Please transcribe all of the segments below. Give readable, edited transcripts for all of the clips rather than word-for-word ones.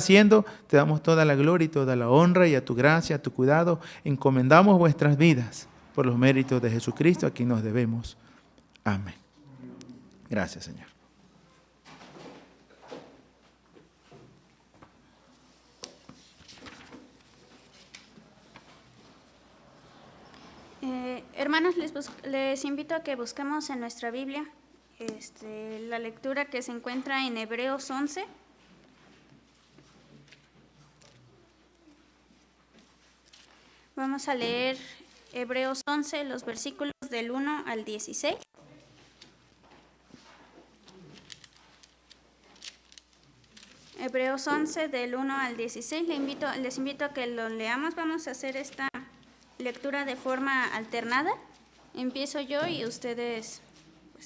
haciendo, te damos toda la gloria y toda la honra, y a tu gracia, a tu cuidado, encomendamos vuestras vidas por los méritos de Jesucristo, a quien nos debemos. Amén. Gracias, Señor. Hermanos, les invito a que busquemos en nuestra Biblia la lectura que se encuentra en Hebreos 11. Vamos a leer Hebreos 11, los versículos del 1 al 16. Hebreos 11, del 1 al 16. Les invito a que lo leamos. Vamos a hacer esta lectura de forma alternada. Empiezo yo y ustedes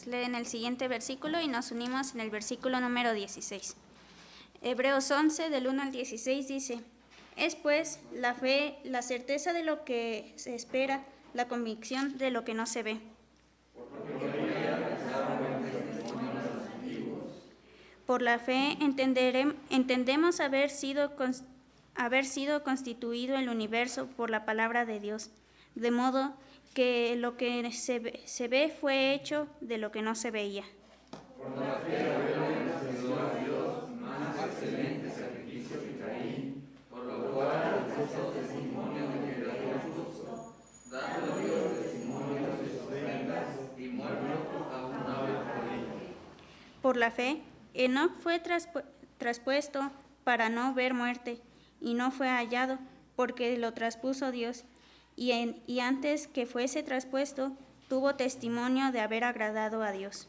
leen el siguiente versículo y nos unimos en el versículo número 16. Hebreos 11, del 1 al 16 dice: Es pues la fe, la certeza de lo que se espera, la convicción de lo que no se ve. Por la fe entendemos haber sido constituido el universo por la palabra de Dios, de modo que lo que se ve fue hecho de lo que no se veía. Por la fe Abel ofreció a Dios más excelente sacrificio que Caín, por lo cual puso testimonio de que era justo, dando Dios testimonio de sus ofrendas, y muerto aún no había por ello. Por la fe, Enoc fue traspuesto para no ver muerte, y no fue hallado, porque lo traspuso Dios, y antes que fuese traspuesto, tuvo testimonio de haber agradado a Dios.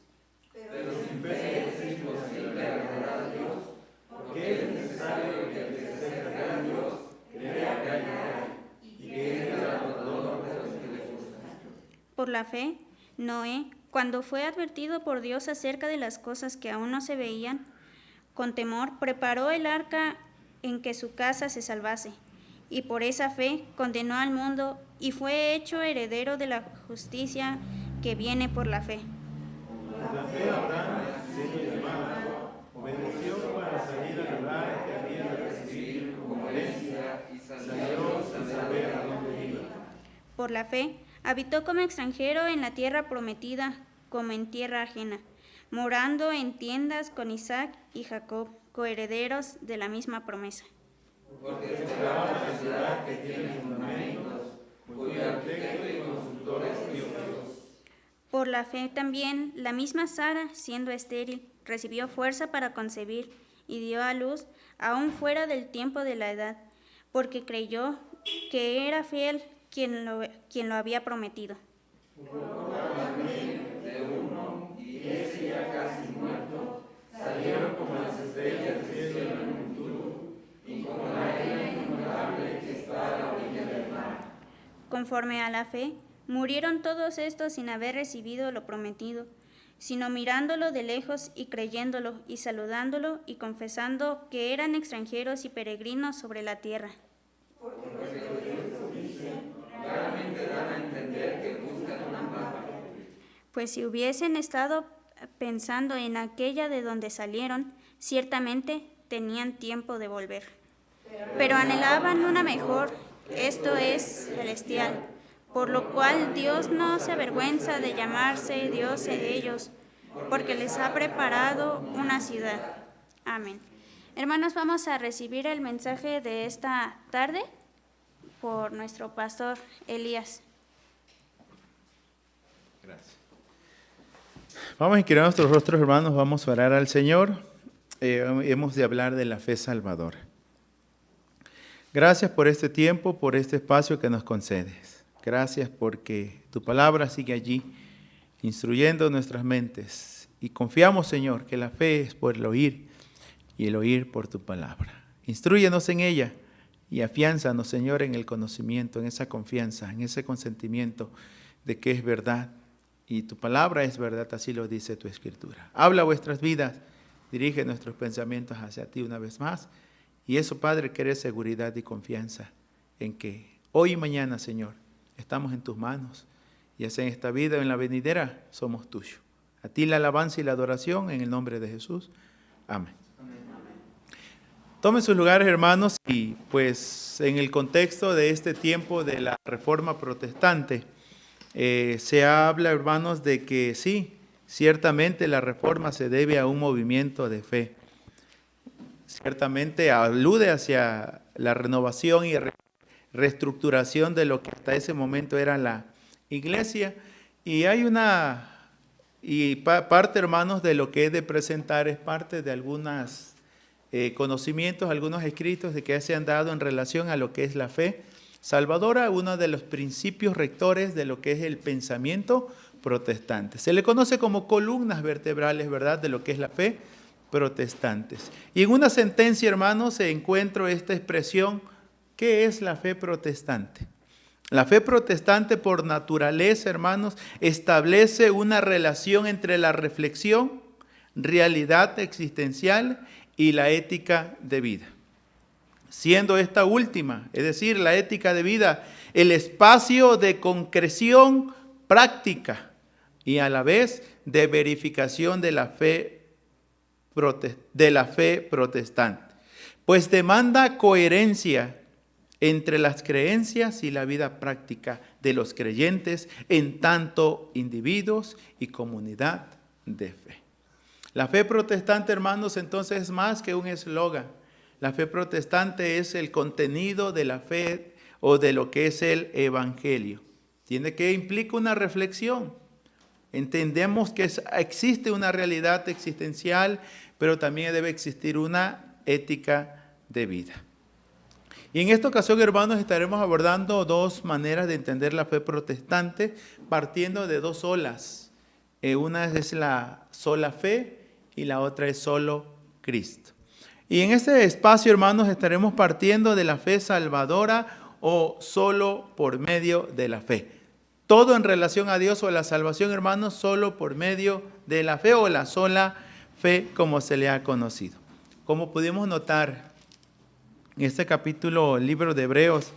Pero sin fe es imposible agradar a Dios, porque es necesario que el que se acerca a Dios crea que hay, y que es galardonador de los que le buscan. Por la fe, Noé, cuando fue advertido por Dios acerca de las cosas que aún no se veían, con temor preparó el arca en que su casa se salvase, y por esa fe condenó al mundo y fue hecho heredero de la justicia que viene por la fe. Por la fe Abraham, siendo llamado, obedeció para salir al lugar que había de recibir como herencia, y salió sin saber a dónde iba. Por la fe habitó como extranjero en la tierra prometida, como en tierra ajena, morando en tiendas con Isaac y Jacob, coherederos de la misma promesa. Porque esperaba la ciudad que tiene fundamentos, cuyo arquitecto y constructor es Dios. Por la fe también la misma Sara, siendo estéril, recibió fuerza para concebir y dio a luz aún fuera del tiempo de la edad, porque creyó que era fiel quien lo había prometido. De uno, y ese ya casi muerto, salieron como las estrellas del cielo en un futuro, y como la arena innumerable que está a la orilla del mar. Conforme a la fe, murieron todos estos sin haber recibido lo prometido, sino mirándolo de lejos y creyéndolo y saludándolo y confesando que eran extranjeros y peregrinos sobre la tierra. Claramente dan a entender que buscan una paz. Pues si hubiesen estado pensando en aquella de donde salieron, ciertamente tenían tiempo de volver. Pero anhelaban una mejor, esto es, celestial, por lo cual Dios no se avergüenza de llamarse Dios de ellos, porque les ha preparado una ciudad. Amén. Hermanos, vamos a recibir el mensaje de esta tarde por nuestro pastor Elías. Gracias. Vamos a inclinar nuestros rostros, hermanos, vamos a orar al Señor. Hemos de hablar de la fe salvadora. Gracias por este tiempo, por este espacio que nos concedes. Gracias porque tu palabra sigue allí, instruyendo nuestras mentes. Y confiamos, Señor, que la fe es por el oír y el oír por tu palabra. Instrúyenos en ella y afiánzanos, Señor, en el conocimiento, en esa confianza, en ese consentimiento de que es verdad. Y tu palabra es verdad, así lo dice tu Escritura. Habla vuestras vidas, dirige nuestros pensamientos hacia ti una vez más. Y eso, Padre, que eres seguridad y confianza en que hoy y mañana, Señor, estamos en tus manos. Ya sea en esta vida o en la venidera, somos tuyos. A ti la alabanza y la adoración en el nombre de Jesús. Amén. Tomen sus lugares, hermanos, y pues en el contexto de este tiempo de la Reforma Protestante, se habla, hermanos, de que sí, ciertamente la Reforma se debe a un movimiento de fe. Ciertamente alude hacia la renovación y reestructuración de lo que hasta ese momento era la Iglesia. Y hay parte, hermanos, de lo que he de presentar es parte de algunos conocimientos, algunos escritos de que se han dado en relación a lo que es la fe salvadora, uno de los principios rectores de lo que es el pensamiento protestante. Se le conoce como columnas vertebrales, ¿verdad?, de lo que es la fe protestantes. Y en una sentencia, hermanos, se encuentra esta expresión: ¿qué es la fe protestante? La fe protestante, por naturaleza, hermanos, establece una relación entre la reflexión, realidad existencial y la ética de vida. Siendo esta última, es decir, la ética de vida, el espacio de concreción práctica y a la vez de verificación de la fe protestante, pues demanda coherencia entre las creencias y la vida práctica de los creyentes en tanto individuos y comunidad de fe. La fe protestante, hermanos, entonces es más que un eslogan. La fe protestante es el contenido de la fe o de lo que es el evangelio. Implica una reflexión. Entendemos que existe una realidad existencial, pero también debe existir una ética de vida. Y en esta ocasión, hermanos, estaremos abordando dos maneras de entender la fe protestante, partiendo de dos solas. Una es la sola fe y la otra es solo Cristo. Y en este espacio, hermanos, estaremos partiendo de la fe salvadora o solo por medio de la fe. Todo en relación a Dios o la salvación, hermanos, solo por medio de la fe o la sola fe, como se le ha conocido. Como pudimos notar en este capítulo, el libro de Hebreos,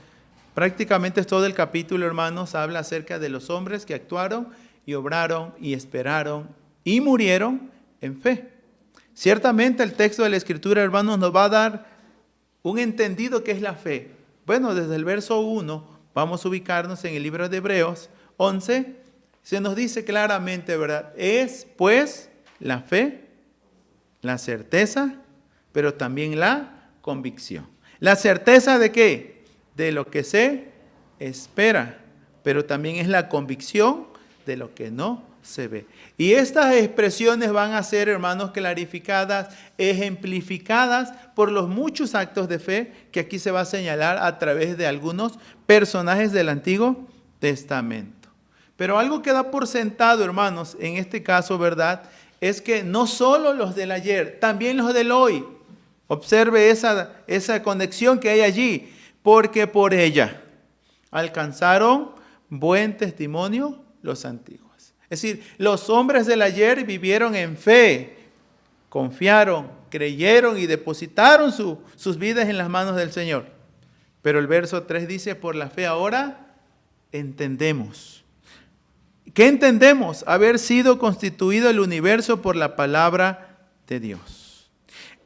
prácticamente todo el capítulo, hermanos, habla acerca de los hombres que actuaron y obraron y esperaron y murieron en fe. Ciertamente el texto de la Escritura, hermanos, nos va a dar un entendido que es la fe. Bueno, desde el verso 1 vamos a ubicarnos en el libro de Hebreos 11. Se nos dice claramente, ¿verdad? Es pues la fe, la certeza, pero también la convicción. ¿La certeza de qué? De lo que se espera, pero también es la convicción de lo que no se ve. Y estas expresiones van a ser, hermanos, clarificadas, ejemplificadas por los muchos actos de fe que aquí se va a señalar a través de algunos personajes del Antiguo Testamento. Pero algo que da por sentado, hermanos, en este caso, ¿verdad?, es que no solo los del ayer, también los del hoy. Observe esa conexión que hay allí, porque por ella alcanzaron buen testimonio los antiguos. Es decir, los hombres del ayer vivieron en fe, confiaron, creyeron y depositaron sus vidas en las manos del Señor. Pero el verso 3 dice: por la fe ahora entendemos. ¿Qué entendemos? Haber sido constituido el universo por la palabra de Dios.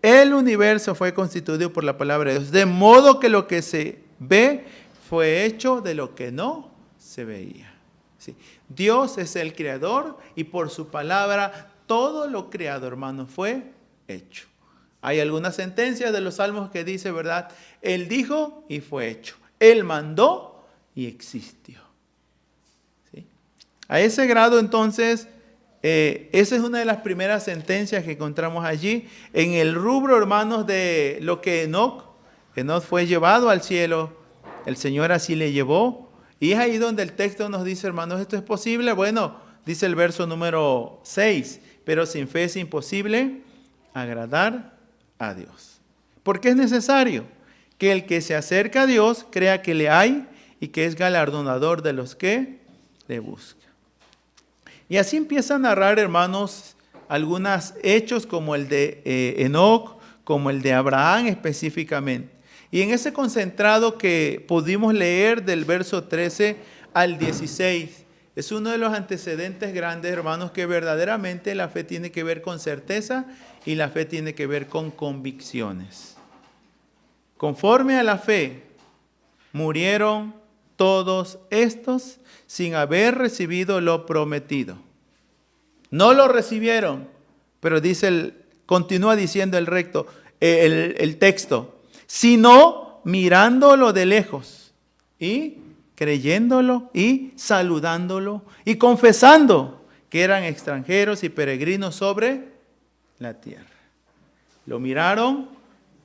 El universo fue constituido por la palabra de Dios, de modo que lo que se ve fue hecho de lo que no se veía. Sí. Dios es el creador y por su palabra todo lo creado, hermano, fue hecho. Hay algunas sentencias de los salmos que dice, ¿verdad? Él dijo y fue hecho. Él mandó y existió. ¿Sí? A ese grado, entonces, esa es una de las primeras sentencias que encontramos allí. En el rubro, hermanos, de lo que Enoc fue llevado al cielo, el Señor así le llevó. Y es ahí donde el texto nos dice, hermanos, ¿esto es posible? Bueno, dice el verso número 6, pero sin fe es imposible agradar a Dios. Porque es necesario que el que se acerca a Dios crea que le hay y que es galardonador de los que le buscan. Y así empieza a narrar, hermanos, algunos hechos como el de Enoc, como el de Abraham específicamente. Y en ese concentrado que pudimos leer del verso 13 al 16, es uno de los antecedentes grandes, hermanos, que verdaderamente la fe tiene que ver con certeza y la fe tiene que ver con convicciones. conforme a la fe, murieron todos estos sin haber recibido lo prometido. No lo recibieron, pero continúa diciendo el recto, el texto, sino mirándolo de lejos y creyéndolo y saludándolo y confesando que eran extranjeros y peregrinos sobre la tierra. Lo miraron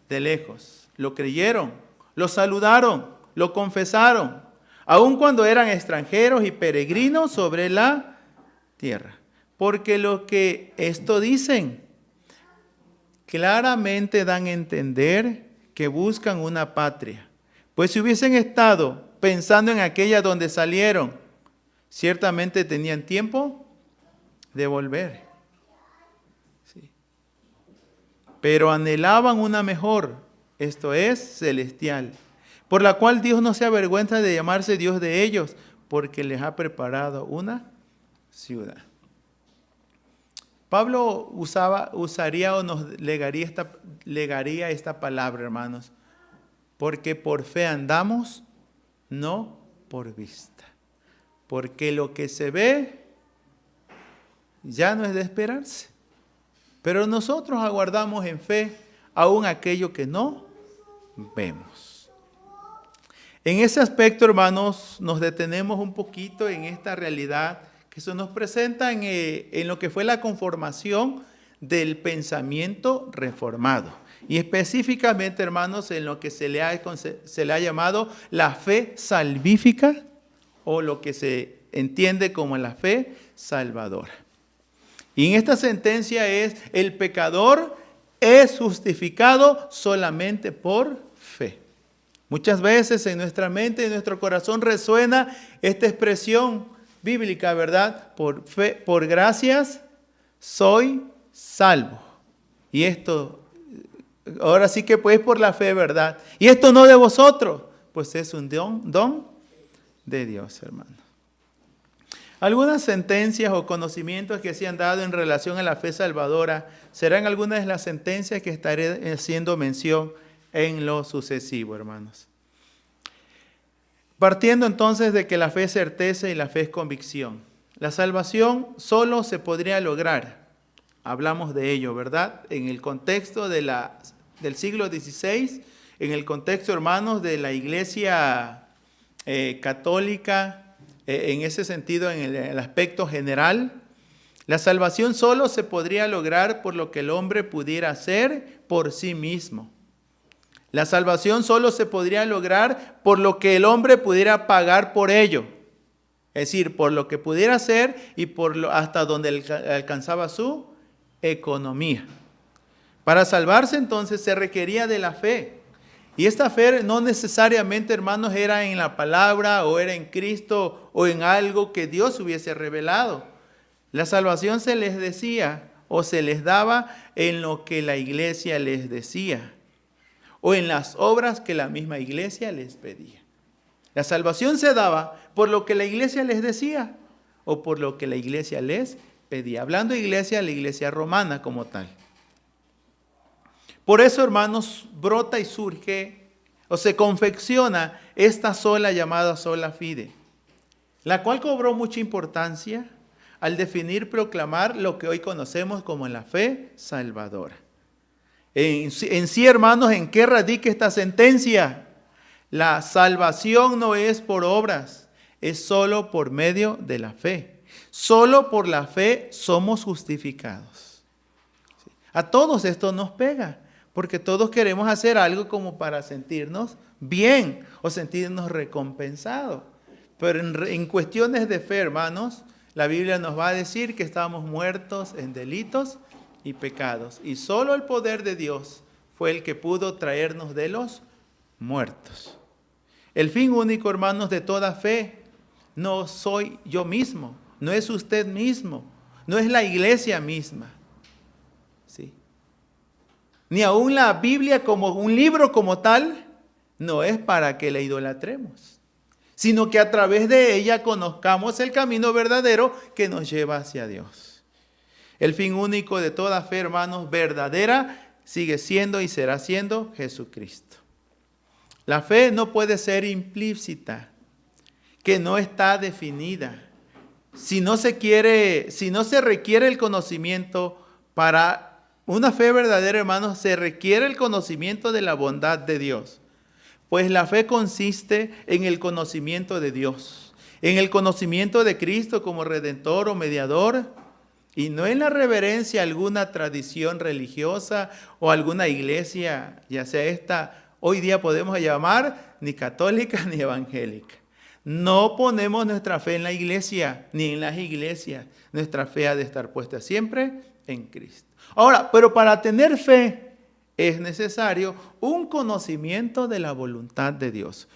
de lejos, lo creyeron, lo saludaron, lo confesaron, aun cuando eran extranjeros y peregrinos sobre la tierra. Porque lo que esto dicen claramente dan a entender que buscan una patria. Pues si hubiesen estado pensando en aquella donde salieron, ciertamente tenían tiempo de volver. Sí. Pero anhelaban una mejor, esto es, celestial, por la cual Dios no se avergüenza de llamarse Dios de ellos, porque les ha preparado una ciudad. Pablo usaría o nos legaría esta palabra, hermanos, porque por fe andamos, no por vista. Porque lo que se ve ya no es de esperarse. Pero nosotros aguardamos en fe aún aquello que no vemos. En ese aspecto, hermanos, nos detenemos un poquito en esta realidad que se nos presenta en lo que fue la conformación del pensamiento reformado. Y específicamente, hermanos, en lo que se le ha llamado la fe salvífica o lo que se entiende como la fe salvadora. Y en esta sentencia es: el pecador es justificado solamente por fe. Muchas veces en nuestra mente y en nuestro corazón resuena esta expresión bíblica, ¿verdad? Por fe, por gracias soy salvo. Y esto, ahora sí que pues por la fe, ¿verdad? Y esto no de vosotros, pues es un don de Dios, hermano. Algunas sentencias o conocimientos que se han dado en relación a la fe salvadora serán algunas de las sentencias que estaré haciendo mención en lo sucesivo, hermanos. Partiendo entonces de que la fe es certeza y la fe es convicción. La salvación solo se podría lograr, hablamos de ello, ¿verdad? En el contexto del siglo XVI, en el contexto, hermanos, de la Iglesia católica, en ese sentido, en el aspecto general, la salvación solo se podría lograr por lo que el hombre pudiera hacer por sí mismo. La salvación solo se podría lograr por lo que el hombre pudiera pagar por ello. Es decir, por lo que pudiera hacer y hasta donde alcanzaba su economía. Para salvarse entonces se requería de la fe. Y esta fe no necesariamente, hermanos, era en la palabra o era en Cristo o en algo que Dios hubiese revelado. La salvación se les decía o se les daba en lo que la iglesia les decía o en las obras que la misma iglesia les pedía. La salvación se daba por lo que la iglesia les decía o por lo que la iglesia les pedía. Hablando de iglesia, la iglesia romana como tal. Por eso, hermanos, brota y surge o se confecciona esta sola llamada sola fide, la cual cobró mucha importancia al definir, proclamar lo que hoy conocemos como la fe salvadora. En sí, hermanos, ¿en qué radica esta sentencia? La salvación no es por obras, es solo por medio de la fe. Solo por la fe somos justificados. A todos esto nos pega, porque todos queremos hacer algo como para sentirnos bien o sentirnos recompensados. Pero en cuestiones de fe, hermanos, la Biblia nos va a decir que estamos muertos en delitos y pecados. Y solo el poder de Dios fue el que pudo traernos de los muertos. El fin único, hermanos, de toda fe no soy yo mismo, no es usted mismo, no es la iglesia misma. ¿Sí? Ni aún la Biblia como un libro como tal, no es para que la idolatremos, sino que a través de ella conozcamos el camino verdadero que nos lleva hacia Dios. El fin único de toda fe, hermanos, verdadera, sigue siendo y será siendo Jesucristo. La fe no puede ser implícita, que no está definida. Si no se requiere el conocimiento para una fe verdadera, hermanos, se requiere el conocimiento de la bondad de Dios. Pues la fe consiste en el conocimiento de Dios, en el conocimiento de Cristo como Redentor o Mediador, y no en la reverencia a alguna tradición religiosa o alguna iglesia, ya sea esta, hoy día podemos llamar ni católica ni evangélica. No ponemos nuestra fe en la iglesia ni en las iglesias. Nuestra fe ha de estar puesta siempre en Cristo. Ahora, pero para tener fe es necesario un conocimiento de la voluntad de Dios.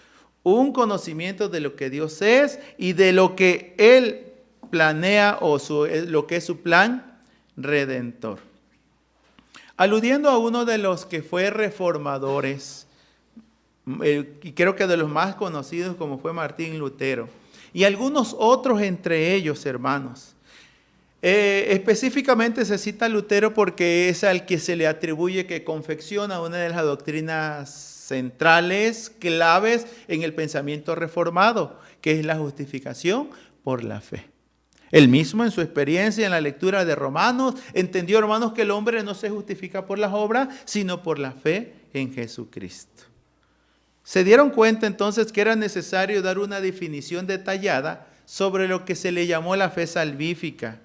Un conocimiento de lo que Dios es y de lo que Él planea o lo que es su plan redentor. Aludiendo a uno de los que fue reformadores, y creo que de los más conocidos, como fue Martín Lutero, y algunos otros entre ellos, hermanos. Específicamente se cita a Lutero porque es al que se le atribuye que confecciona una de las doctrinas centrales, claves en el pensamiento reformado, que es la justificación por la fe. Él mismo en su experiencia en la lectura de Romanos entendió, hermanos, que el hombre no se justifica por las obras, sino por la fe en Jesucristo. Se dieron cuenta entonces que era necesario dar una definición detallada sobre lo que se le llamó la fe salvífica,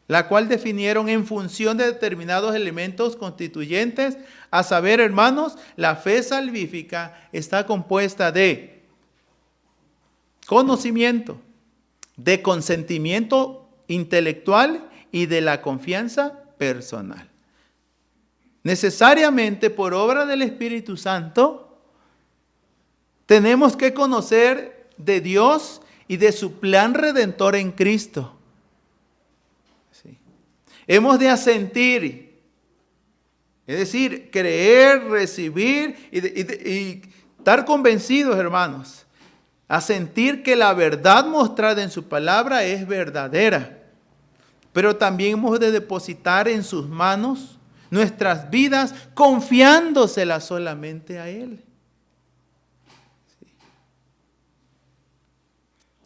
la cual definieron en función de determinados elementos constituyentes. A saber, hermanos, la fe salvífica está compuesta de conocimiento, de consentimiento intelectual y de la confianza personal. Necesariamente por obra del Espíritu Santo, tenemos que conocer de Dios y de su plan redentor en Cristo. Sí. Hemos de asentir, es decir, creer, recibir y estar convencidos, hermanos. Asentir que la verdad mostrada en su palabra es verdadera. Pero también hemos de depositar en sus manos nuestras vidas, confiándoselas solamente a Él.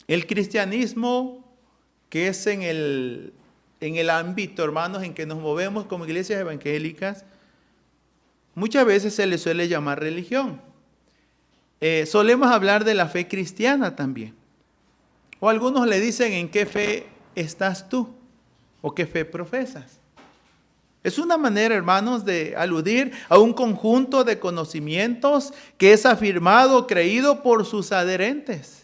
El cristianismo, que es en el ámbito, hermanos, en que nos movemos como iglesias evangélicas, muchas veces se le suele llamar religión. Solemos hablar de la fe cristiana también. O algunos le dicen en qué fe estás tú o qué fe profesas. Es una manera, hermanos, de aludir a un conjunto de conocimientos que es afirmado, creído por sus adherentes.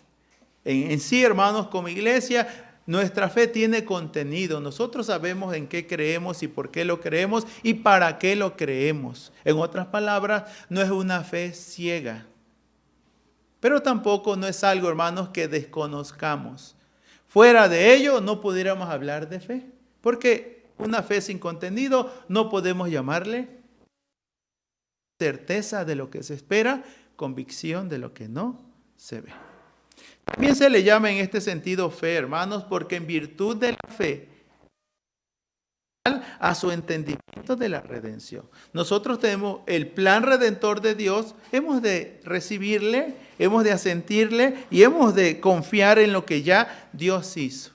En sí, hermanos, como iglesia, nuestra fe tiene contenido. Nosotros sabemos en qué creemos y por qué lo creemos y para qué lo creemos. En otras palabras, no es una fe ciega. Pero tampoco no es algo, hermanos, que desconozcamos. Fuera de ello, no pudiéramos hablar de fe. Porque una fe sin contenido no podemos llamarle certeza de lo que se espera, convicción de lo que no se ve. También se le llama en este sentido fe, hermanos, porque en virtud de la fe, a su entendimiento de la redención. Nosotros tenemos el plan redentor de Dios, hemos de recibirle, hemos de asentirle y hemos de confiar en lo que ya Dios hizo.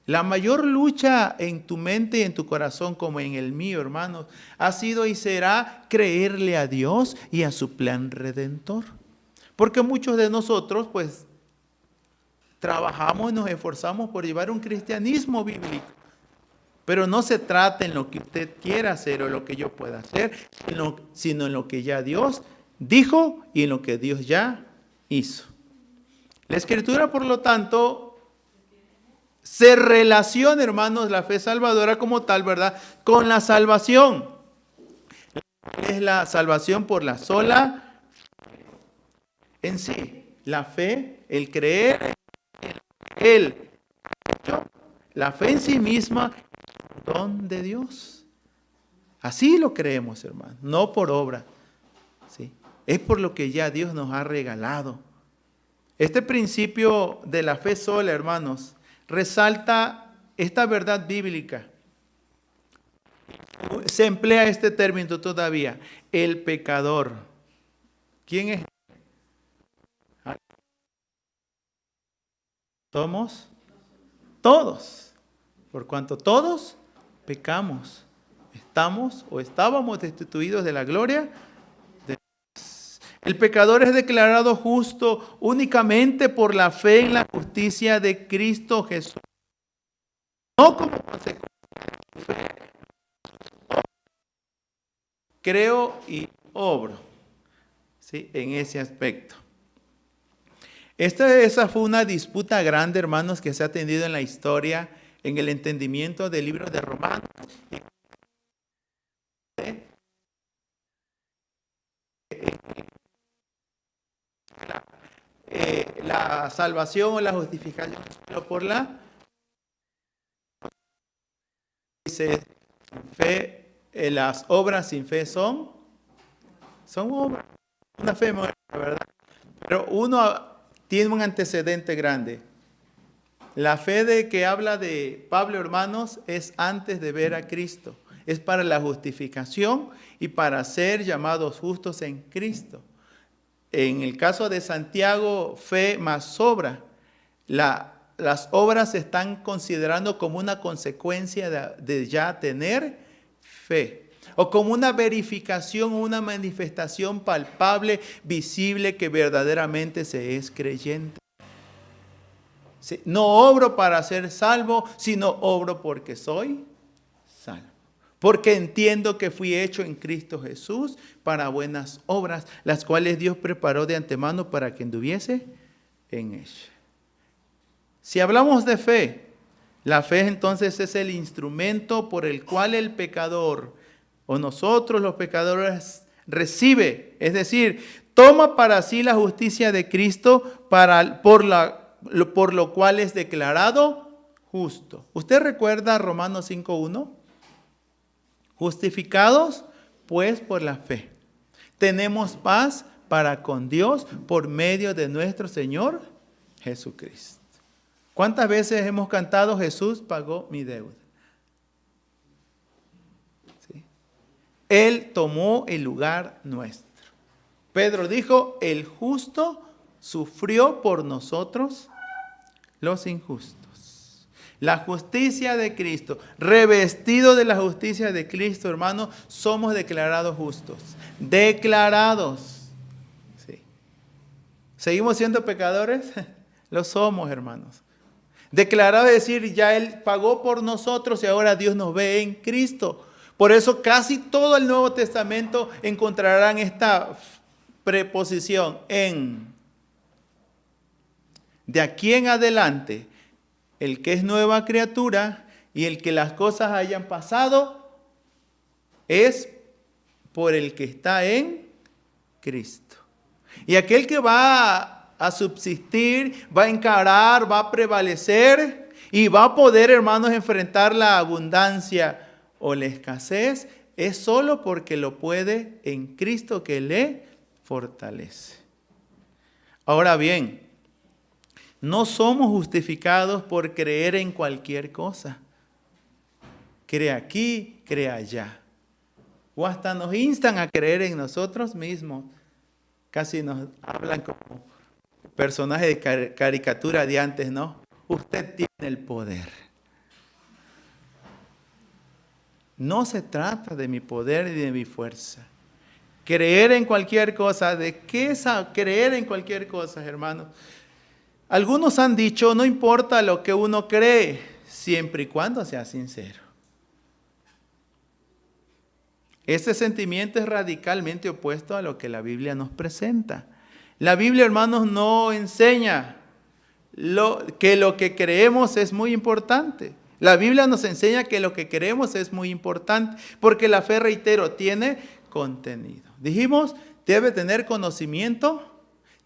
La mayor lucha en tu mente y en tu corazón, como en el mío, hermanos, ha sido y será creerle a Dios y a su plan redentor. Porque muchos de nosotros, pues, trabajamos y nos esforzamos por llevar un cristianismo bíblico. Pero no se trata en lo que usted quiera hacer o lo que yo pueda hacer, sino en lo que ya Dios dijo y en lo que Dios ya hizo. La Escritura, por lo tanto, se relaciona, hermanos, la fe salvadora como tal, ¿verdad?, con la salvación. Es la salvación por la sola en sí. La fe, el creer, la fe en sí misma, don de Dios. Así lo creemos, hermano, no por obra, ¿sí? Es por lo que ya Dios nos ha regalado. Este principio de la fe sola, hermanos, resalta esta verdad bíblica. Se emplea este término todavía, el pecador. ¿Quién es? somos todos, por cuanto todos pecamos. Estamos o estábamos destituidos de la gloria de Dios. El pecador es declarado justo únicamente por la fe en la justicia de Cristo Jesús. No como consecuencia de fe. Creo y obro, ¿sí?, en ese aspecto. Esa fue una disputa grande, hermanos, que se ha tenido en la historia, en el entendimiento del libro de Romanos. La salvación o la justificación solo por la dice fe, las obras sin fe son obras, una fe muerta, ¿verdad? Pero uno tiene un antecedente grande. La fe de que habla de Pablo, hermanos, es antes de ver a Cristo. Es para la justificación y para ser llamados justos en Cristo. En el caso de Santiago, fe más obra. Las obras se están considerando como una consecuencia de ya tener fe. O como una verificación, una manifestación palpable, visible, que verdaderamente se es creyente. No obro para ser salvo, sino obro porque soy salvo. Porque entiendo que fui hecho en Cristo Jesús para buenas obras, las cuales Dios preparó de antemano para que anduviese en ella. Si hablamos de fe, la fe entonces es el instrumento por el cual el pecador o nosotros los pecadores recibe, es decir, toma para sí la justicia de Cristo por lo cual es declarado justo. ¿Usted recuerda Romanos 5:1? Justificados pues por la fe, tenemos paz para con Dios por medio de nuestro Señor Jesucristo. ¿Cuántas veces hemos cantado Jesús pagó mi deuda? ¿Sí? Él tomó el lugar nuestro. Pedro dijo, el justo sufrió por nosotros los injustos. La justicia de Cristo, revestido de la justicia de Cristo, hermanos, somos declarados justos. Declarados. Sí. ¿Seguimos siendo pecadores? Lo somos, hermanos. Declarados es decir, ya Él pagó por nosotros y ahora Dios nos ve en Cristo. Por eso casi todo el Nuevo Testamento encontrarán esta preposición en. De aquí en adelante, el que es nueva criatura y el que las cosas hayan pasado es por el que está en Cristo. Y aquel que va a subsistir, va a encarar, va a prevalecer y va a poder, hermanos, enfrentar la abundancia o la escasez, es solo porque lo puede en Cristo que le fortalece. Ahora bien, no somos justificados por creer en cualquier cosa. Cree aquí, cree allá. O hasta nos instan a creer en nosotros mismos. Casi nos hablan como personajes de caricatura de antes, ¿no? Usted tiene el poder. No se trata de mi poder ni de mi fuerza. Creer en cualquier cosa. ¿De qué es creer en cualquier cosa, hermanos? Algunos han dicho, no importa lo que uno cree, siempre y cuando sea sincero. Este sentimiento es radicalmente opuesto a lo que la Biblia nos presenta. La Biblia, hermanos, no enseña que lo que creemos es muy importante. La Biblia nos enseña que lo que creemos es muy importante, porque la fe, reitero, tiene contenido. Dijimos, debe tener conocimiento,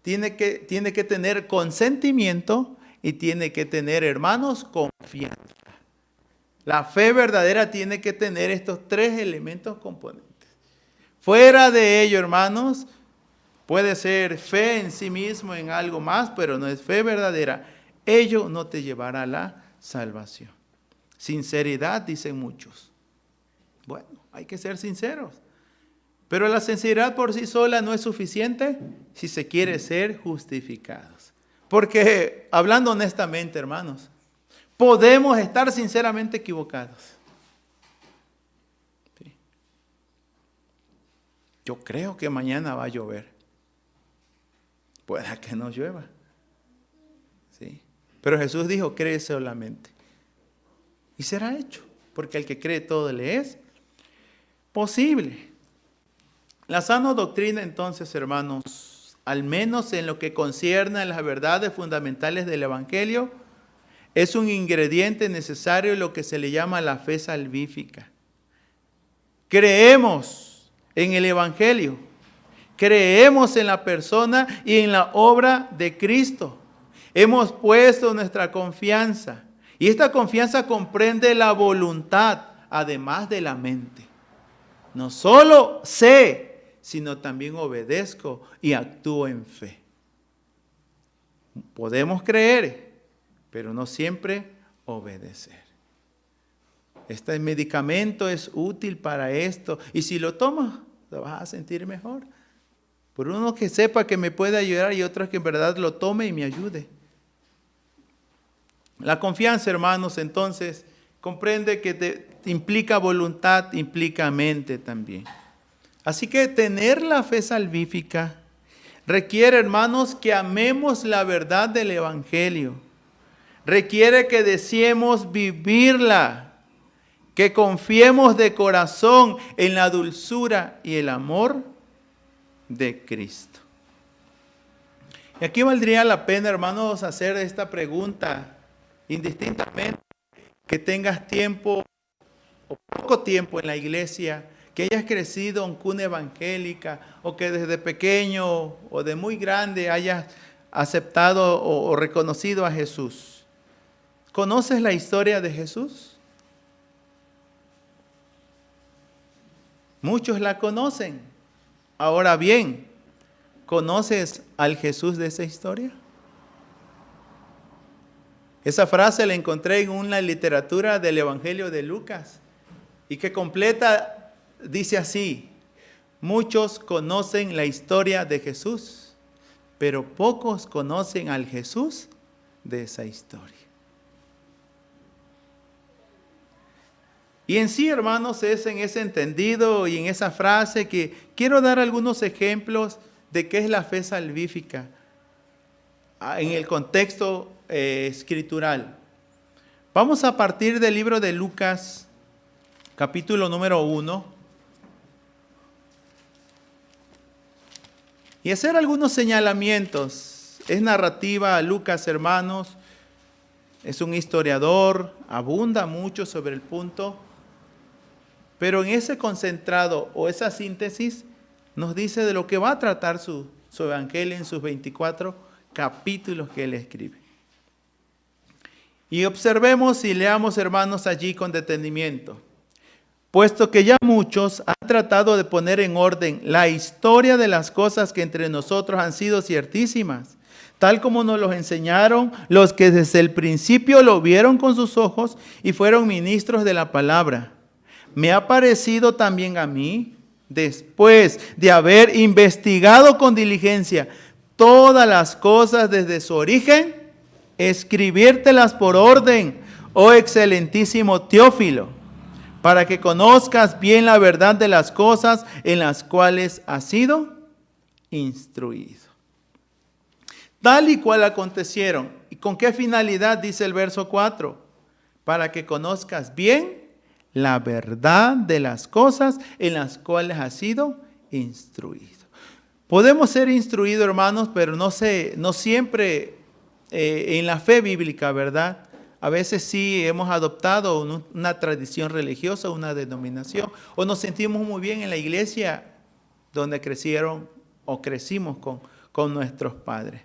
tiene que tener consentimiento y tiene que tener, hermanos, confianza. La fe verdadera tiene que tener estos tres elementos componentes. Fuera de ello, hermanos, puede ser fe en sí mismo, en algo más, pero no es fe verdadera. Ello no te llevará a la salvación. Sinceridad, dicen muchos. Bueno, hay que ser sinceros. Pero la sinceridad por sí sola no es suficiente si se quiere ser justificados. Porque, hablando honestamente, hermanos, podemos estar sinceramente equivocados. Sí. Yo creo que mañana va a llover. Pueda que no llueva. Sí. Pero Jesús dijo, cree solamente. Y será hecho, porque al que cree todo le es posible. La sana doctrina, entonces, hermanos, al menos en lo que concierne a las verdades fundamentales del Evangelio, es un ingrediente necesario en lo que se le llama la fe salvífica. Creemos en el Evangelio, creemos en la persona y en la obra de Cristo. Hemos puesto nuestra confianza y esta confianza comprende la voluntad, además de la mente. No solo sé, sino también obedezco y actúo en fe. Podemos creer, pero no siempre obedecer. Este medicamento es útil para esto y si lo tomas, te vas a sentir mejor. Por uno que sepa que me puede ayudar y otro que en verdad lo tome y me ayude. La confianza, hermanos, entonces, comprende que implica voluntad, implica mente también. Así que tener la fe salvífica requiere, hermanos, que amemos la verdad del Evangelio. Requiere que deseemos vivirla, que confiemos de corazón en la dulzura y el amor de Cristo. Y aquí valdría la pena, hermanos, hacer esta pregunta indistintamente, que tengas tiempo o poco tiempo en la iglesia, que hayas crecido en cuna evangélica o que desde pequeño o de muy grande hayas aceptado o reconocido a Jesús. ¿Conoces la historia de Jesús? Muchos la conocen. Ahora bien, ¿conoces al Jesús de esa historia? Esa frase la encontré en una literatura del Evangelio de Lucas y que completa, dice así: muchos conocen la historia de Jesús, pero pocos conocen al Jesús de esa historia. Y en sí, hermanos, es en ese entendido y en esa frase que quiero dar algunos ejemplos de qué es la fe salvífica en el contexto escritural. Vamos a partir del libro de Lucas, capítulo número 1, y hacer algunos señalamientos. Es narrativa Lucas, hermanos, es un historiador, abunda mucho sobre el punto, pero en ese concentrado o esa síntesis nos dice de lo que va a tratar su evangelio en sus 24 capítulos que él escribe. Y observemos y leamos, hermanos, allí con detenimiento. Puesto que ya muchos han tratado de poner en orden la historia de las cosas que entre nosotros han sido ciertísimas, tal como nos los enseñaron los que desde el principio lo vieron con sus ojos y fueron ministros de la palabra. Me ha parecido también a mí, después de haber investigado con diligencia todas las cosas desde su origen, escribírtelas por orden, oh excelentísimo Teófilo, para que conozcas bien la verdad de las cosas en las cuales has sido instruido. Tal y cual acontecieron. ¿Y con qué finalidad? Dice el verso 4. Para que conozcas bien la verdad de las cosas en las cuales has sido instruido. Podemos ser instruidos, hermanos, pero no siempre en la fe bíblica, ¿verdad? A veces sí hemos adoptado una tradición religiosa, una denominación, o nos sentimos muy bien en la iglesia donde crecieron o crecimos con nuestros padres.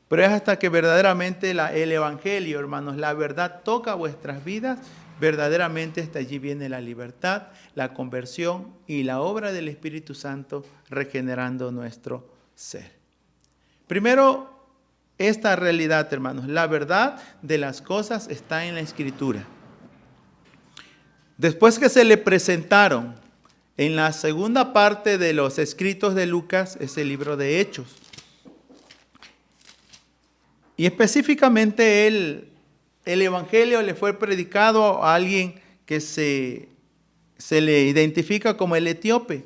Pero es hasta que verdaderamente el Evangelio, hermanos, la verdad toca vuestras vidas, verdaderamente hasta allí viene la libertad, la conversión y la obra del Espíritu Santo regenerando nuestro ser. Primero, esta realidad, hermanos, la verdad de las cosas está en la Escritura. Después que se le presentaron en la segunda parte de los escritos de Lucas, es el libro de Hechos. Y específicamente el evangelio le fue predicado a alguien que se le identifica como el etíope.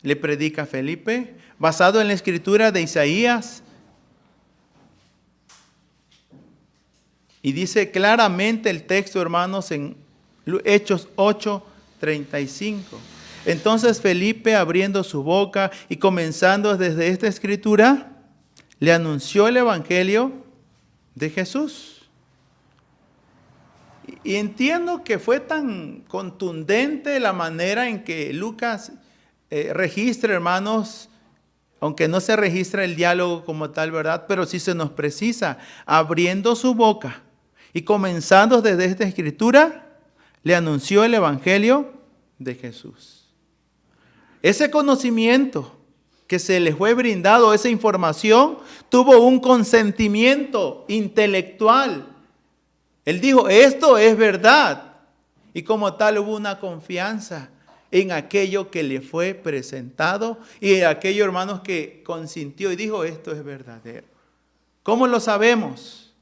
Le predica a Felipe, basado en la escritura de Isaías. Y dice claramente el texto, hermanos, en Hechos 8:35. Entonces Felipe, abriendo su boca y comenzando desde esta escritura, le anunció el evangelio de Jesús. Y entiendo que fue tan contundente la manera en que Lucas registra, hermanos, aunque no se registra el diálogo como tal, ¿verdad? Pero sí se nos precisa, abriendo su boca y comenzando desde esta escritura, le anunció el evangelio de Jesús. Ese conocimiento que se le fue brindado, esa información, tuvo un consentimiento intelectual. Él dijo, esto es verdad. Y como tal hubo una confianza en aquello que le fue presentado y en aquello, hermanos, que consintió y dijo, esto es verdadero. ¿Cómo lo sabemos?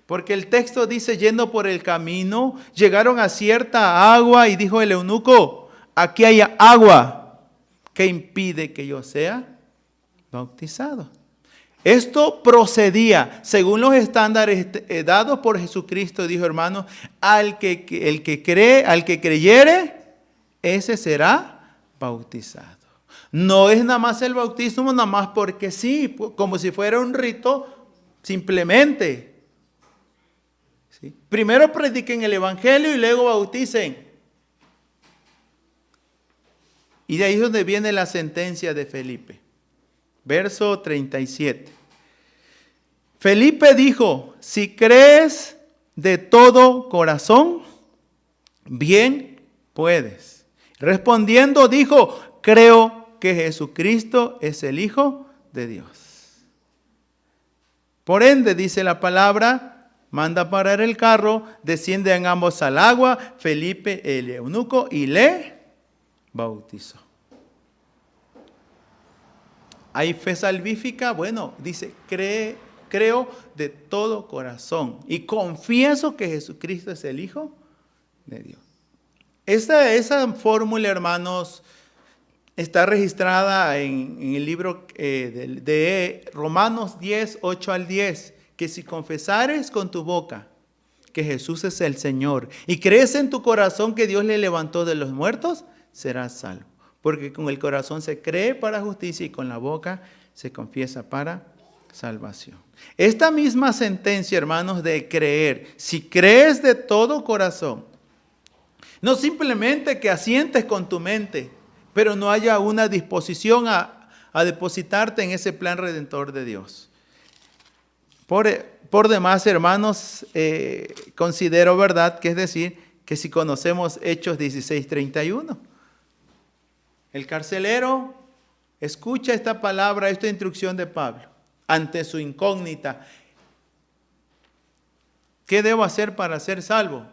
Porque el texto dice, yendo por el camino, llegaron a cierta agua y dijo el eunuco, aquí hay agua. ¿Qué impide que yo sea bautizado? Esto procedía según los estándares dados por Jesucristo, dijo, hermano, el que creyere, ese será bautizado. No es nada más el bautismo, nada más porque sí, como si fuera un rito, simplemente. ¿Sí? Primero prediquen el evangelio y luego bauticen. Y de ahí es donde viene la sentencia de Felipe. Verso 37. Felipe dijo, si crees de todo corazón, bien puedes. Respondiendo dijo, creo que Jesucristo es el Hijo de Dios. Por ende, dice la palabra, manda parar el carro, descienden ambos al agua, Felipe el eunuco, y le bautizó. ¿Hay fe salvífica? Bueno, dice, creo de todo corazón y confieso que Jesucristo es el Hijo de Dios. Esa fórmula, hermanos, está registrada en el libro de Romanos 10, 8 al 10, que si confesares con tu boca que Jesús es el Señor y crees en tu corazón que Dios le levantó de los muertos, serás salvo. Porque con el corazón se cree para justicia y con la boca se confiesa para salvación. Esta misma sentencia, hermanos, de creer, si crees de todo corazón, no simplemente que asientes con tu mente, pero no haya una disposición a depositarte en ese plan redentor de Dios. Por demás, hermanos, considero verdad, que es decir, que si conocemos Hechos 16:31, el carcelero escucha esta palabra, esta instrucción de Pablo, ante su incógnita. ¿Qué debo hacer para ser salvo?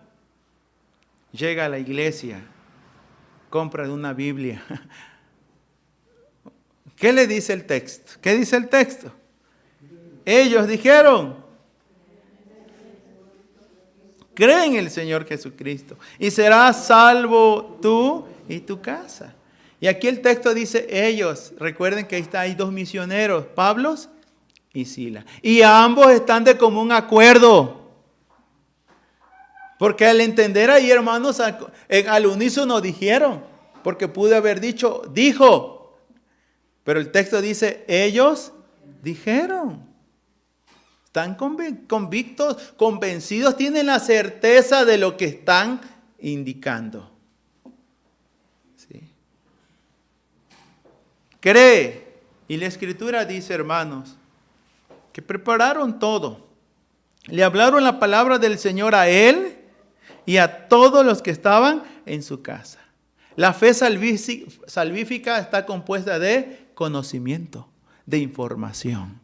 Llega a la iglesia, compra una Biblia. ¿Qué le dice el texto? ¿Qué dice el texto? Ellos dijeron, cree en el Señor Jesucristo y serás salvo tú y tu casa. Y aquí el texto dice ellos. Recuerden que hay dos misioneros, Pablo y Silas. Y ambos están de común acuerdo. Porque al entender ahí, hermanos, al unísono dijeron. Porque pude haber dicho, dijo. Pero el texto dice, ellos dijeron. Están convictos, convencidos, tienen la certeza de lo que están indicando. Cree. Y la escritura dice, hermanos, que prepararon todo. Le hablaron la palabra del Señor a él y a todos los que estaban en su casa. La fe salvífica está compuesta de conocimiento, de información.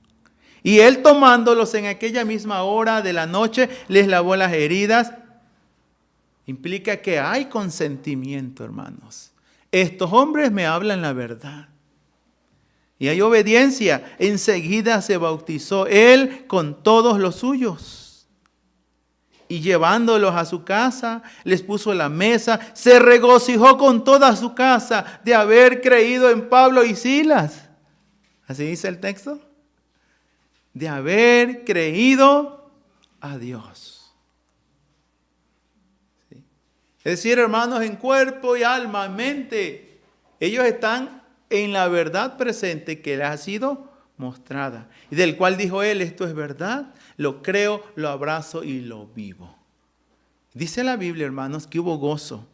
Y él, tomándolos en aquella misma hora de la noche, les lavó las heridas. Implica que hay consentimiento, hermanos. Estos hombres me hablan la verdad. y hay obediencia, enseguida se bautizó él con todos los suyos. Y llevándolos a su casa, les puso la mesa, se regocijó con toda su casa de haber creído en Pablo y Silas. ¿Así dice el texto? De haber creído a Dios. ¿Sí? Es decir, hermanos, en cuerpo y alma, mente, ellos están en la verdad presente que les ha sido mostrada. Y del cual dijo él, esto es verdad, lo creo, lo abrazo y lo vivo. Dice la Biblia, hermanos, que hubo gozo.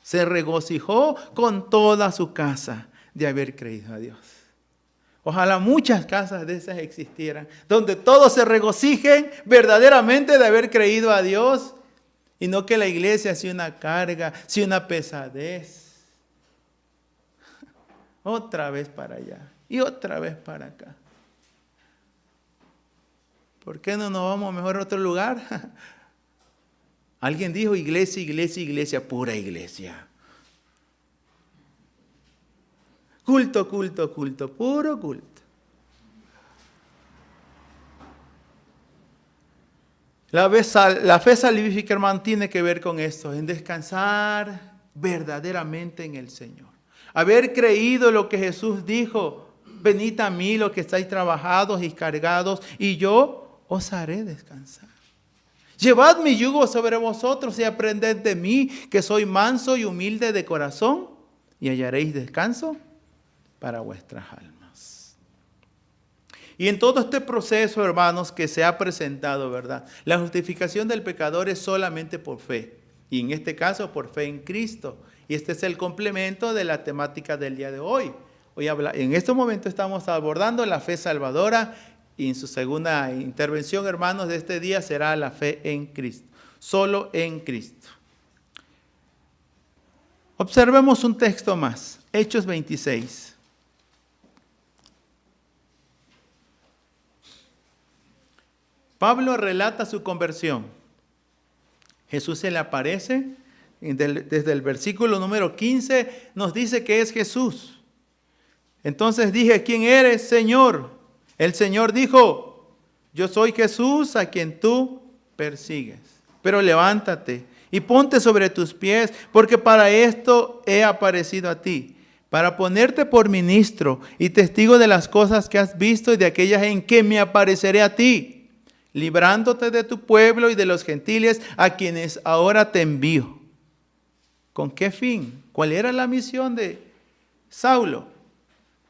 Se regocijó con toda su casa de haber creído a Dios. Ojalá muchas casas de esas existieran, donde todos se regocijen verdaderamente de haber creído a Dios, y no que la iglesia sea una carga, sea una pesadez. Otra vez para allá y otra vez para acá. ¿Por qué no nos vamos mejor a otro lugar? Alguien dijo iglesia, iglesia, iglesia, pura iglesia. Culto, culto, culto, puro culto. La fe salvífica, hermano, tiene que ver con esto, en descansar verdaderamente en el Señor. Haber creído lo que Jesús dijo, venid a mí los que estáis trabajados y cargados, y yo os haré descansar. Llevad mi yugo sobre vosotros y aprended de mí, que soy manso y humilde de corazón, y hallaréis descanso para vuestras almas. Y en todo este proceso, hermanos, que se ha presentado, ¿verdad? La justificación del pecador es solamente por fe, y en este caso por fe en Cristo. Y este es el complemento de la temática del día de hoy. En este momento estamos abordando la fe salvadora, y en su segunda intervención, hermanos, de este día será la fe en Cristo. Solo en Cristo. Observemos un texto más. Hechos 26. Pablo relata su conversión. Jesús se le aparece. Desde el versículo número 15 nos dice que es Jesús. Entonces dije, ¿quién eres, Señor? El Señor dijo, yo soy Jesús a quien tú persigues. Pero levántate y ponte sobre tus pies, porque para esto he aparecido a ti, para ponerte por ministro y testigo de las cosas que has visto y de aquellas en que me apareceré a ti, librándote de tu pueblo y de los gentiles a quienes ahora te envío. ¿Con qué fin? ¿Cuál era la misión de Saulo?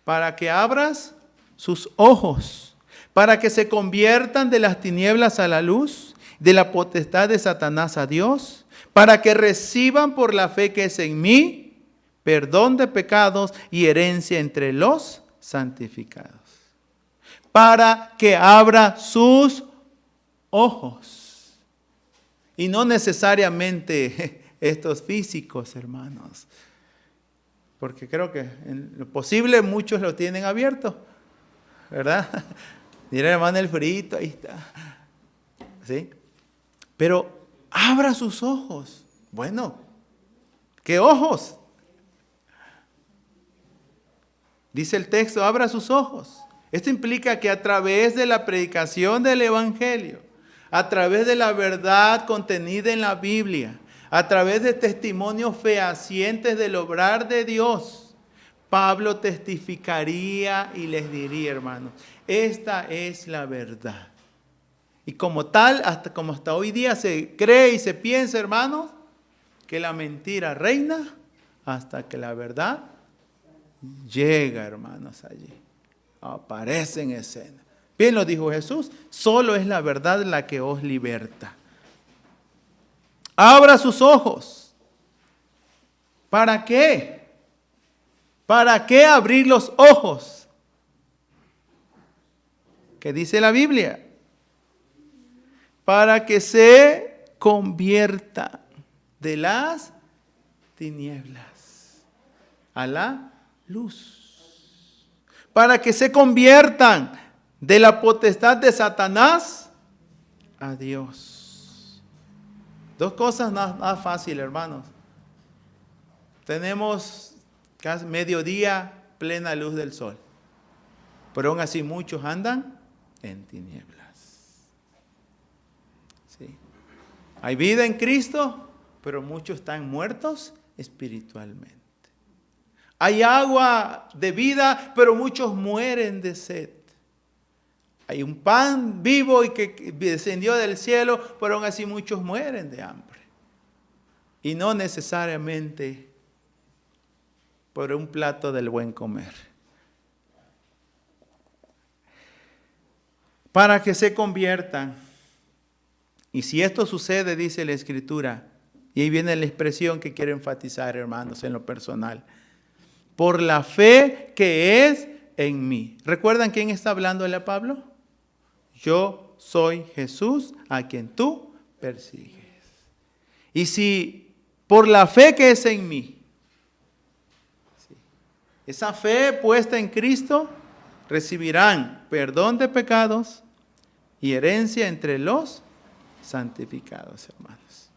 Para que abras sus ojos, para que se conviertan de las tinieblas a la luz, de la potestad de Satanás a Dios, para que reciban por la fe que es en mí, perdón de pecados y herencia entre los santificados. Para que abra sus ojos. Y no necesariamente estos físicos, hermanos. Porque creo que en lo posible muchos lo tienen abierto. ¿Verdad? Mira, hermano, el frito, ahí está. ¿Sí? Pero abra sus ojos. Bueno, ¿qué ojos? Dice el texto, abra sus ojos. Esto implica que a través de la predicación del Evangelio, a través de la verdad contenida en la Biblia, a través de testimonios fehacientes del obrar de Dios, Pablo testificaría y les diría, hermanos, esta es la verdad. Y como tal, como hasta hoy día se cree y se piensa, hermanos, que la mentira reina hasta que la verdad llega, hermanos, allí. Aparece en escena. Bien lo dijo Jesús, solo es la verdad la que os liberta. Abra sus ojos. ¿Para qué? ¿Para qué abrir los ojos? ¿Qué dice la Biblia? Para que se convierta de las tinieblas a la luz. Para que se conviertan de la potestad de Satanás a Dios. Dos cosas nada fácil, hermanos. Tenemos casi mediodía, plena luz del sol. pero aún así muchos andan en tinieblas. ¿Sí? Hay vida en Cristo, pero muchos están muertos espiritualmente. Hay agua de vida, pero muchos mueren de sed. Hay un pan vivo y que descendió del cielo, pero aún así muchos mueren de hambre. Y no necesariamente por un plato del buen comer. Para que se conviertan. Y si esto sucede, dice la Escritura, y ahí viene la expresión que quiero enfatizar, hermanos, en lo personal. Por la fe que es en mí. ¿Recuerdan quién está hablándole a Pablo? Yo soy Jesús a quien tú persigues. Y si por la fe que es en mí, esa fe puesta en Cristo, recibirán perdón de pecados y herencia entre los santificados, hermanos.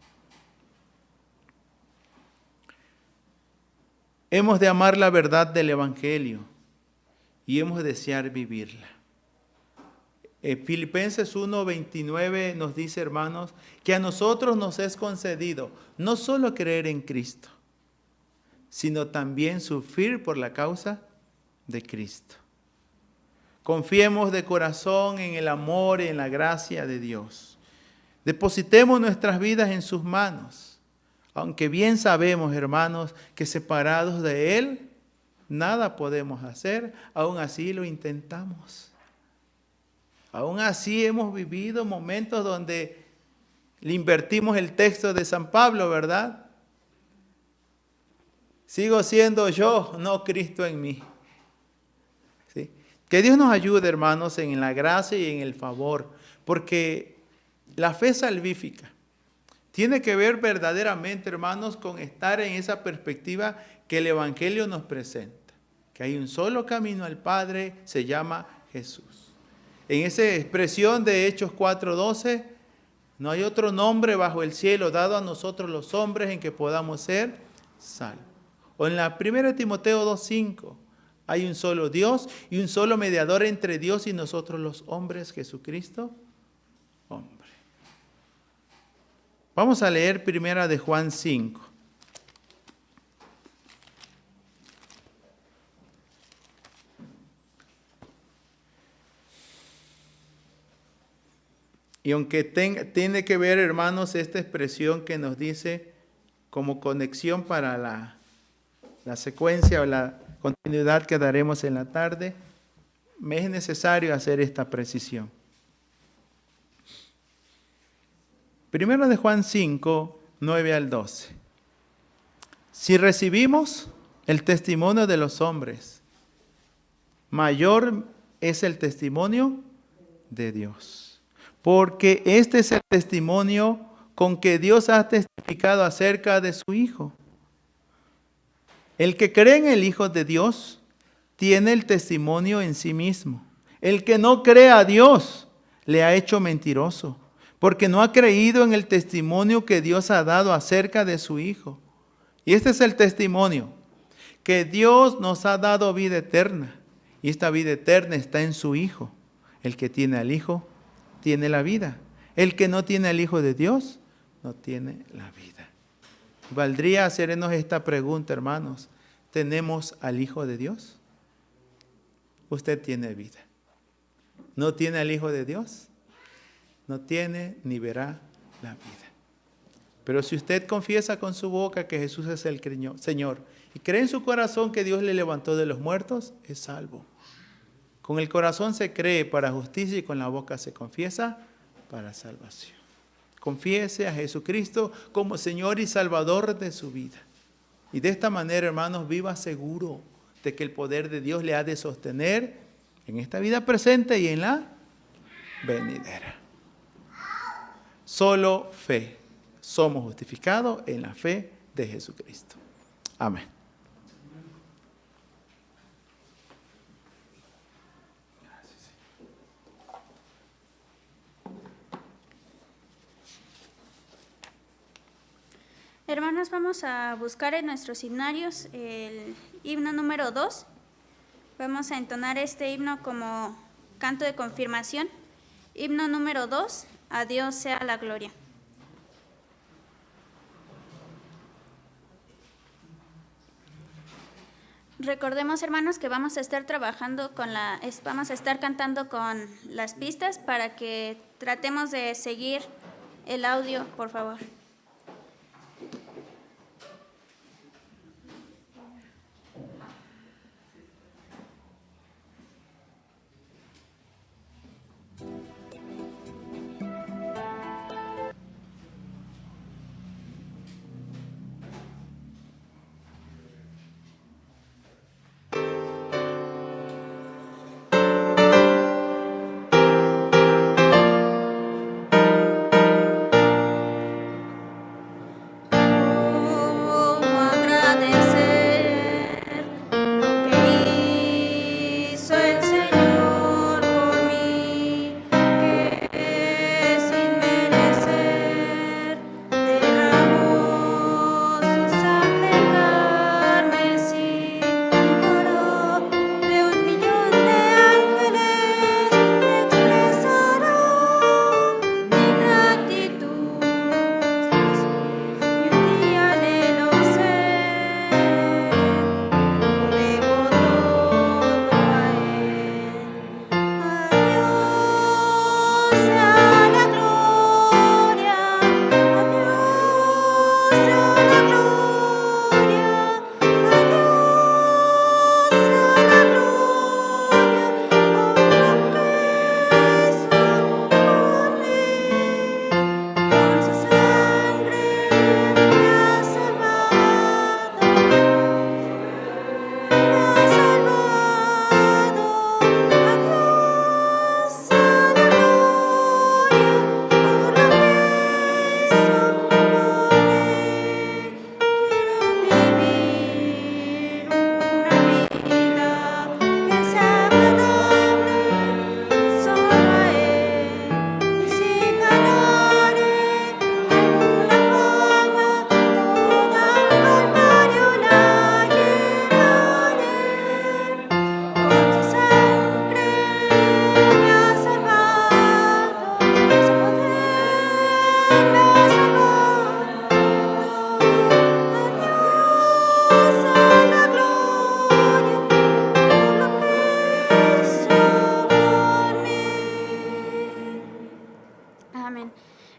Hemos de amar la verdad del Evangelio y hemos de desear vivirla. Filipenses 1:29 nos dice, hermanos, que a nosotros nos es concedido no solo creer en Cristo, sino también sufrir por la causa de Cristo. Confiemos de corazón en el amor y en la gracia de Dios. Depositemos nuestras vidas en sus manos, aunque bien sabemos, hermanos, que separados de Él, nada podemos hacer, aún así lo intentamos. Aún así hemos vivido momentos donde le invertimos el texto de San Pablo, ¿verdad? Sigo siendo yo, no Cristo en mí. ¿Sí? Que Dios nos ayude, hermanos, en la gracia y en el favor, porque la fe salvífica tiene que ver verdaderamente, hermanos, con estar en esa perspectiva que el Evangelio nos presenta, que hay un solo camino al Padre, se llama Jesús. En esa expresión de Hechos 4:12, no hay otro nombre bajo el cielo dado a nosotros los hombres en que podamos ser salvos. O en la 1 Timoteo 2:5, hay un solo Dios y un solo mediador entre Dios y nosotros los hombres, Jesucristo, hombre. Vamos a leer 1 de Juan 5. Y aunque tiene que ver, hermanos, esta expresión que nos dice como conexión para la secuencia o la continuidad que daremos en la tarde, me es necesario hacer esta precisión. 1 de Juan 5, 9 al 12. Si recibimos el testimonio de los hombres, mayor es el testimonio de Dios. Porque este es el testimonio con que Dios ha testificado acerca de su Hijo. El que cree en el Hijo de Dios tiene el testimonio en sí mismo. El que no cree a Dios le ha hecho mentiroso, porque no ha creído en el testimonio que Dios ha dado acerca de su Hijo. Y este es el testimonio, que Dios nos ha dado vida eterna, y esta vida eterna está en su Hijo. El que tiene al Hijo tiene la vida. El que no tiene al Hijo de Dios no tiene la vida. Valdría hacernos esta pregunta, hermanos. ¿Tenemos al Hijo de Dios? Usted tiene vida. ¿No tiene al Hijo de Dios? No tiene ni verá la vida. Pero si usted confiesa con su boca que Jesús es el Señor y cree en su corazón que Dios le levantó de los muertos, es salvo. Con el corazón se cree para justicia y con la boca se confiesa para salvación. Confiese a Jesucristo como Señor y Salvador de su vida. Y de esta manera, hermanos, viva seguro de que el poder de Dios le ha de sostener en esta vida presente y en la venidera. Solo fe. Somos justificados en la fe de Jesucristo. Amén. Hermanos, vamos a buscar en nuestros himnarios el himno número 2, Vamos a entonar este himno como canto de confirmación. Himno número 2, a Dios sea la gloria. Recordemos, hermanos, que vamos a estar trabajando vamos a estar cantando con las pistas para que tratemos de seguir el audio, por favor.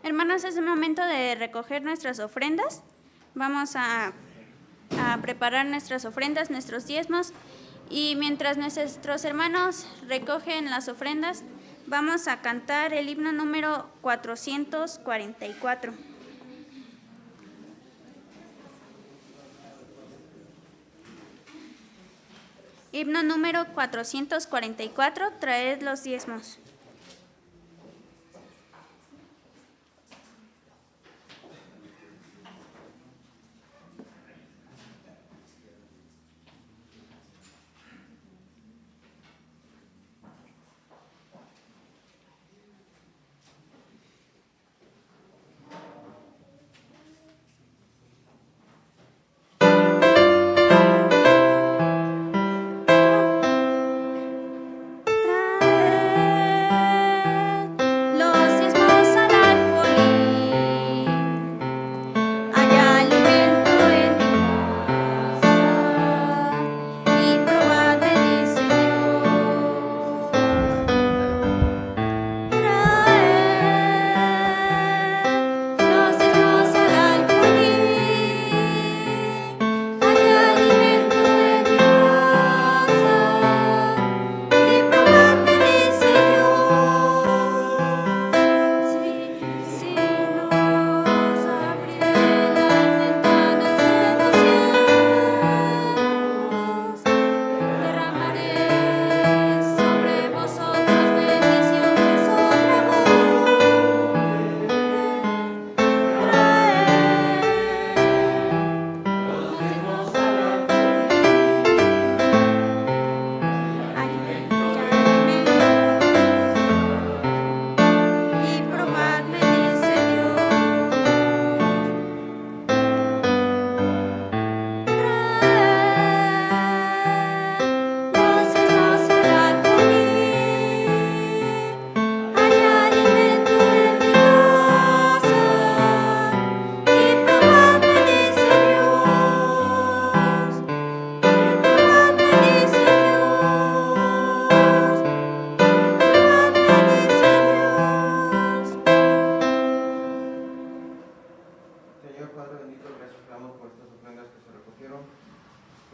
Hermanos, es el momento de recoger nuestras ofrendas. Vamos a preparar nuestras ofrendas, nuestros diezmos. Y mientras nuestros hermanos recogen las ofrendas, vamos a cantar el himno número 444. Himno número 444, traed los diezmos.